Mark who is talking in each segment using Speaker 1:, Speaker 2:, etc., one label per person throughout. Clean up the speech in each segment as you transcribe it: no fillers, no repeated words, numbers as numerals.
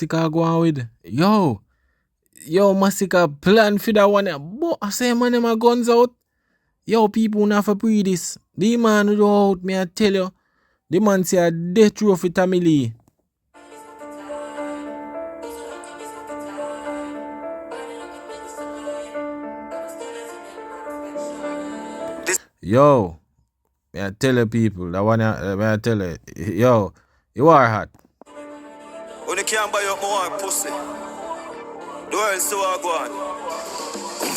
Speaker 1: tactical go on with. Yo, Masicka plan for that one. But I say man them a guns out. Yo, people not for pre this. The man who out, me I tell you. The man say a death row for family. Yo, me I tell you people, that one me I tell you, yo, you are hot.
Speaker 2: When you can't buy up more pussy, the world so I go on.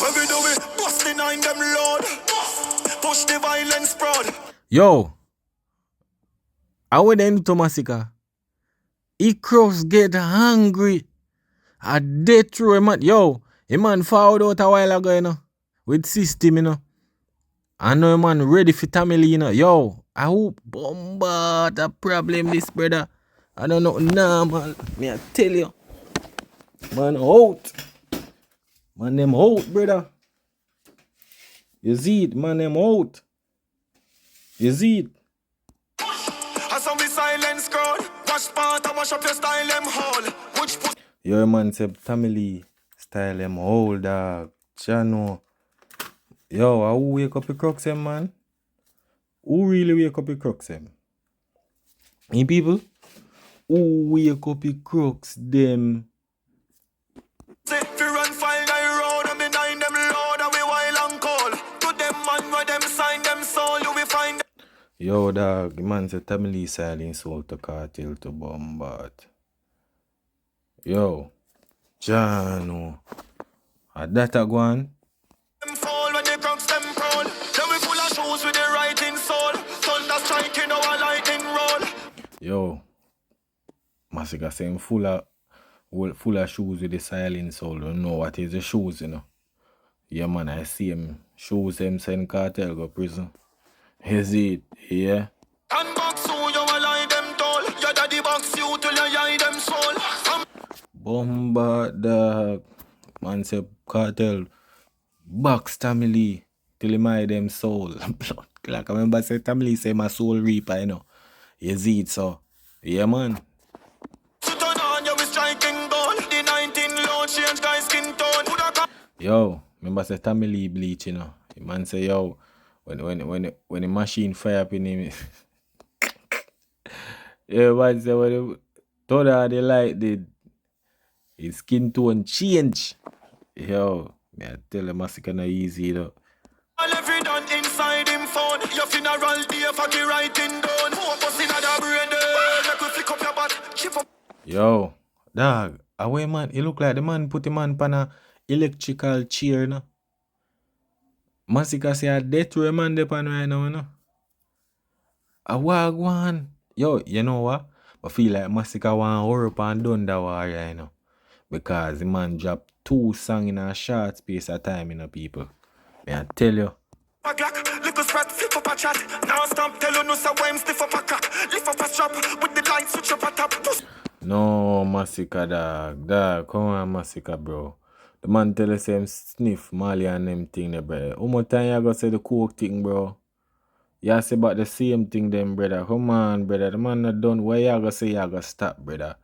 Speaker 2: When we do it, bust behind them load, push the violence spread.
Speaker 1: Yo, I went into Masicka. He cross get hungry. A death row, man. Yo, a man forward out a while ago, you know, with system, you know. I know a man ready for family, you know. Yo, I hope bombard a problem this, brother. I don't know normal. Me I tell you. Man out. Man them out, brother. You see it, man them out. You see it.
Speaker 2: As on the silence crowd, watch Sparta, wash up your style them hall. Which pussy?
Speaker 1: Your man said family style them whole dog. Chano. Yo, who wake up the crooks them, man? Who really wake up the crooks them? In people? Who wake up the crooks them?
Speaker 2: If you run file thy road and behind them load and we wild and cold. To them man where them sign them soul, you will find them.
Speaker 1: Yo, dog, man said family silence soul to cartel to bombard. Yo, Jano. That a go on?
Speaker 2: Them fall when the crooks them prowl. Then we full of shoes with the writing soul. Thunder striking our lightning roll.
Speaker 1: Yo, Masicka saying full of shoes with the silent soul. Don't know what is the shoes, you know. Yeah, man, I see him. Shoes him send cartel go prison. Is it? Yeah.
Speaker 2: And box you, you lie them tall. Your daddy box you till you eye them soul.
Speaker 1: Bombard dog. Man say cartel box family till he eye them soul. Like I remember say family say my soul reaper, you know. You see it, so yeah, man. Yo, remember say family bleach, you know. The man say yo, when the machine fire up in him. Yeah, man say when the turn on the light did his skin tone change. Yo, me I tell the Masicka not easy though.
Speaker 2: All every done inside him phone. Your funeral day for the writing down. Focus in other brain. Make you flick up your butt. Chip up.
Speaker 1: Yo, dog, away man, it look like the man put the man pan a electrical chair, no? Masicka say a death row man dey pan right now, you know? A wagwan. Yo, you know what? I feel like Masicka want hurry up and done that war, you know? Because the man dropped 2 songs in a short space of time, you know, people. May I tell you?
Speaker 2: Little spread, flip up a chat. Now stop tell you no so when stiff up a crack. Lift up a strap with the light switch up a top.
Speaker 1: No, Masicka, dog, come on, Masicka, bro. The man tell us him sniff Mali and them thing there, brother. How much time you gonna say the coke thing, bro? You say about the same thing then, brother. Come on, brother. The man not done. Why you gonna say you gonna stop, brother?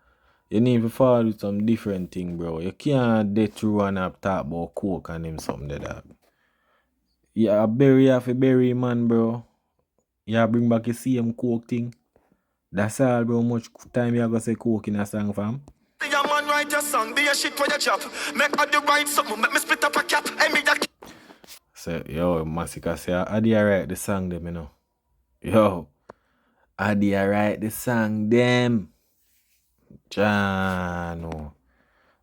Speaker 1: You need to follow with some different thing, bro. You can't dead through and up talk about coke and him something there, dog. Yeah, bury you have to bury man, bro. You bring back the same coke thing. That's all, bro. How much time you gonna say coke in a song, fam?
Speaker 2: Your man write your song, be a shit for your job. Make all the right something, make me split up a cap.
Speaker 1: So, yo, Masicka say, I did write the song them, you know. Yo, I did write the song them. Jano.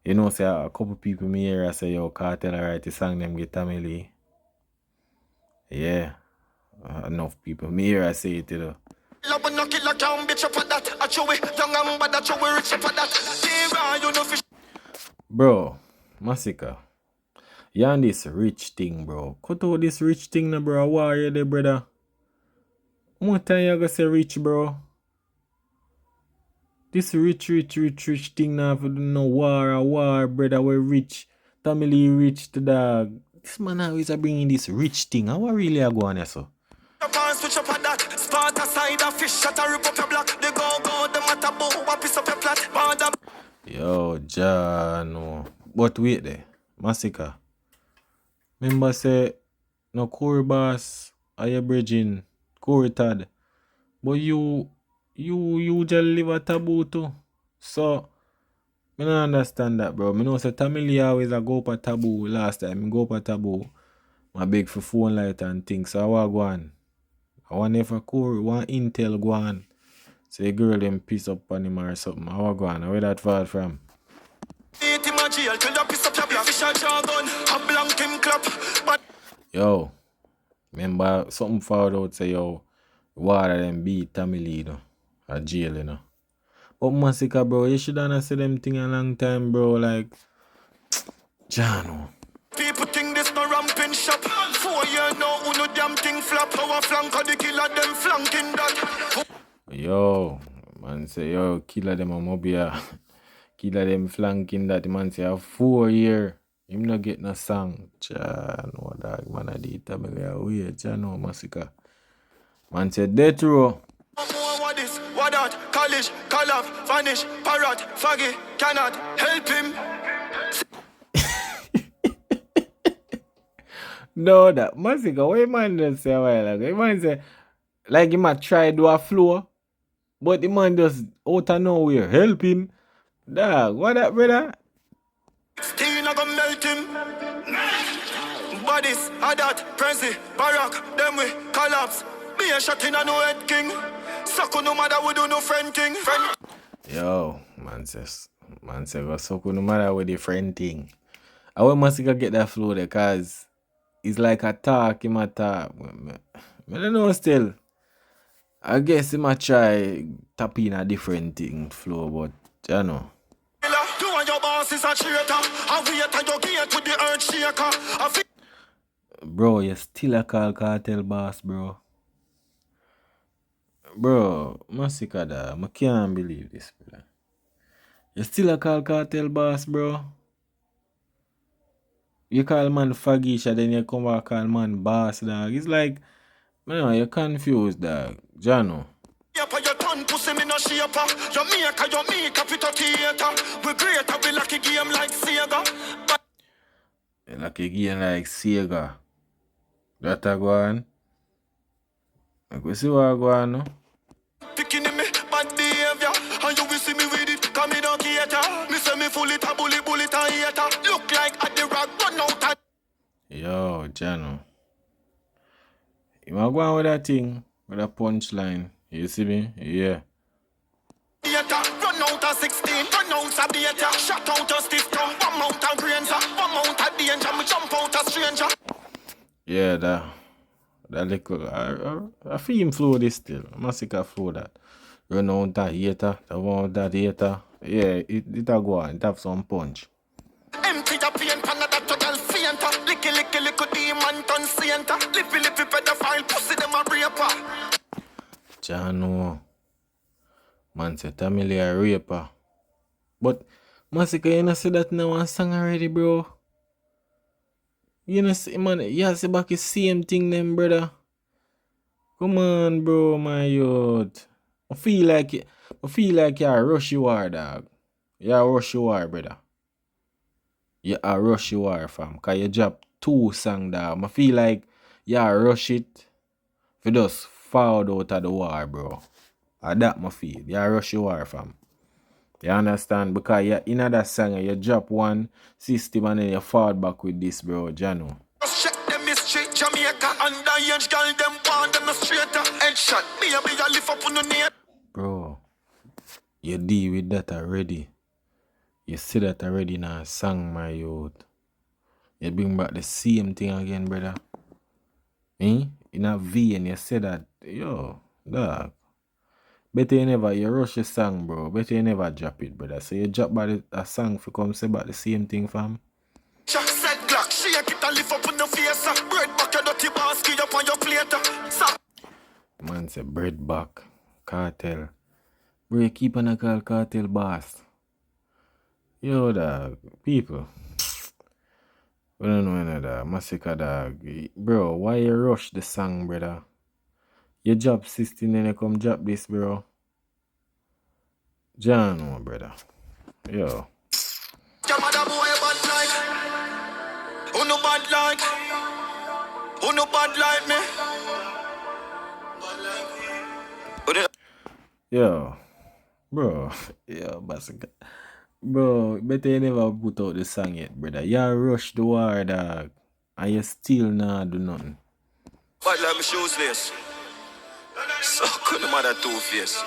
Speaker 1: You know, say a couple people me here I say, yo, Cartel I write the song them get family. Yeah. Enough people. Me here I say it, you know. Bro, Masicka. You on this rich thing, bro. Cut out this rich thing, now, bro. Why are you there, brother? How much time you gonna say rich, bro? This rich thing now for no war, brother. We're rich. Family rich to dog. This man always bringing this rich thing. How really I go on here, so? Yo, Jano. But wait there. Masicka. Remember say no Corey boss are you bridging Corey Tad. But you just live a taboo too. So I don't understand that, bro. I know say Tamil always a go up a taboo last time. I go up a taboo. My big for phone light and things. So I want go on. I want if a Corey want Intel go on. So the girl them piece up on him or something. I want go on. Where that fall from? Yo, remember something found out say yo, water them beat Tamil, you know, a jail, you know. But Masicka, bro, you should have said them thing a long time, bro. Like, Jano.
Speaker 2: People think this no ramping shop. 4 years now, who no damn thing flop. Our flank of the killer, them flanking that.
Speaker 1: Yo, man say, yo, killer them a mobia. Killer them flanking that. Man say, a 4 year. Him not get no song. Jano, dog, man, I did Tamil. Wait, Jano, Masicka. Man say, death row.
Speaker 2: What this, what that, college, collab, vanish, parrot, faggy, cannot help him.
Speaker 1: No, that Masicka, what you man just say a while ago? You man say, like he might try do a flow, but the man just out of nowhere help him. Dog, what that, brother?
Speaker 2: Still not gonna melt him. Bodies, Hadat, Prezi, Barack, them we collapse. Be a shot in a no head king. Suck no matter we do no friend thing. Friend.
Speaker 1: Yo, man says, go suck no matter with the friend thing. I want Masicka get that flow there, cause it's like a talk, him a talk. I don't know still. I guess he might try tap in a different thing flow, but you know.
Speaker 2: You and your boss is a traitor. I wait and you get with the earth shaker.
Speaker 1: Bro, you still a call cartel boss, bro. Bro, Masicka, I can't believe this, bro. You still a call cartel boss, bro. You call man Fagisha, then you come back call man boss, dog. It's like, man, you're confused, dog. Jano.
Speaker 2: Your tongue pussy me no shaper. You make a pit of theater. We greater, we like a game like Sega.
Speaker 1: Like a game like Sega. That a go on? I go see what I go on, no?
Speaker 2: Picking me, bad behavior. And you will see me with it, come me don't cater. Me say me full it, a bullet, and hater. Look like at the rock, run out and...
Speaker 1: Yo, Jano. You want to go on with that thing? With that punchline? You see me? Yeah.
Speaker 2: Run out of 16, run out of data. Shut out of stiff tongue, 1 mount of grains, 1 mount of danger. Me jump out of stranger.
Speaker 1: Yeah, that little, I feel him flow this still. Masicka flow that. Run out that hater, the one with that hater. Yeah, it a go on, it have some punch.
Speaker 2: Empty the pain, pan that to girl fainter. Licky, demon turn sainter. Lippy, pedophile, pussy them a raper.
Speaker 1: Jano. Man say Tamil a raper. But Masicka, you know say that in one song already, bro. You know see, man, you see back the same thing then, brother. Come on, bro, my youth. I feel like you're a rush you are, dog. You're a rush you are, brother. You're a rush you are, fam. Cause you drop 2 songs, dog. I feel like you rush it for just fall out of the war, bro. That my feel. You rush you are, fam. You understand? Because you're in that song, you drop one system and then you fall back with this, bro. Jano.
Speaker 2: Check the mystery, Jamaica, underage girl, them want them straighter. Headshot, me a lift up on the neck.
Speaker 1: Bro, you deal with that already. You see that already in a song, my youth. You bring back the same thing again, brother. In a V and you say that, yo, dog. Better you rush a song, bro. Better you never drop it, brother. So you drop by a song for come say about the same thing, fam.
Speaker 2: Jack said Glock, she a get a lift up on the face. Bread back your dirty basket up on your plate.
Speaker 1: Man say bread back, cartel. Bro, you keep on a call cartel boss. Yo, dog, people. We don't know any dog. Masicka, dog. Bro, why you rush the song, brother? You drop 16 and you come drop this, bro. Jano, brother. Yo.
Speaker 2: Your mother boy bad like. Who no bad like? Who no bad like me?
Speaker 1: Yo. Bro. Yo, Masicka. Bro, better you never put out the song yet, brother. You rush the war, dog. And you still not do nothing.
Speaker 2: Bad like me shoes lace. So could the mother two face.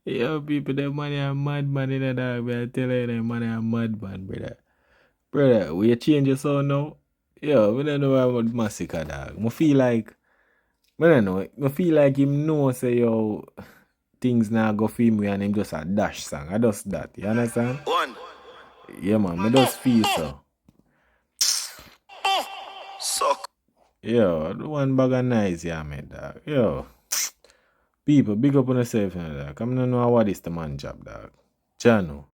Speaker 1: Yo, people, that money are mad man in the dog. But I tell you, that money are mad man, brother. Brother, will you change your sound now? Yo, we don't know about Masicka, dog. I feel like, I don't know. I feel like him know, say, yo, things now go for him and him just a dash song. I just that. You understand?
Speaker 2: One.
Speaker 1: Yeah, man. I just feel so.
Speaker 2: Suck.
Speaker 1: Yo, the one bag of nice, yeah, man, dog. Yo. People, big up on yourself, dog. I don't know what is the man job, dog. Channel.